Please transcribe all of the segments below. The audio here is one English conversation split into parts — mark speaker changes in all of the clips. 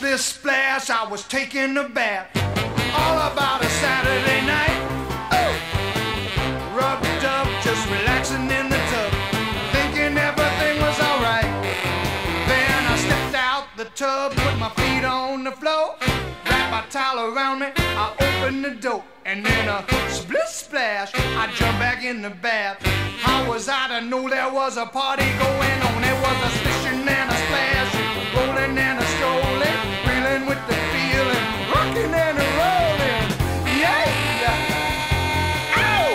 Speaker 1: splish splash, I was taking a bath. All about a Saturday night. Oh, rubbed up, just relaxing in the tub, thinking everything was alright. Then I stepped out the tub, put my feet on the floor, wrapped my towel around me, I opened the door, and then a splish splash, I jumped back in the bath. How was I to know there was a party going on? There was a splishing and a splashing, rolling and a strolling, reeling with the feeling, rocking and a rolling. Yeah! Ow!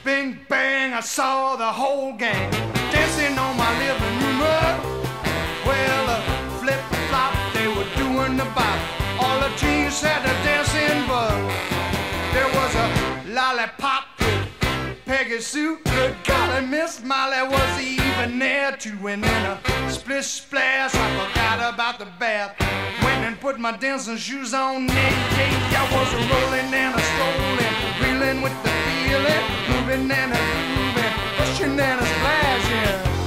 Speaker 1: Bing bang, I saw the whole gang dancing on my living room rug. Well, flip-flop, they were doing the bop. All the teens had a dancing bug. There was a lollipop with Peggy Sue. Good golly, Miss Molly was even there too. And then a splish splash, I forgot about the bath. Went and put my dancing shoes on. Yeah, I was a rolling and a strolling, reeling with the feeling, moving and a grooving, pushing and a splashing.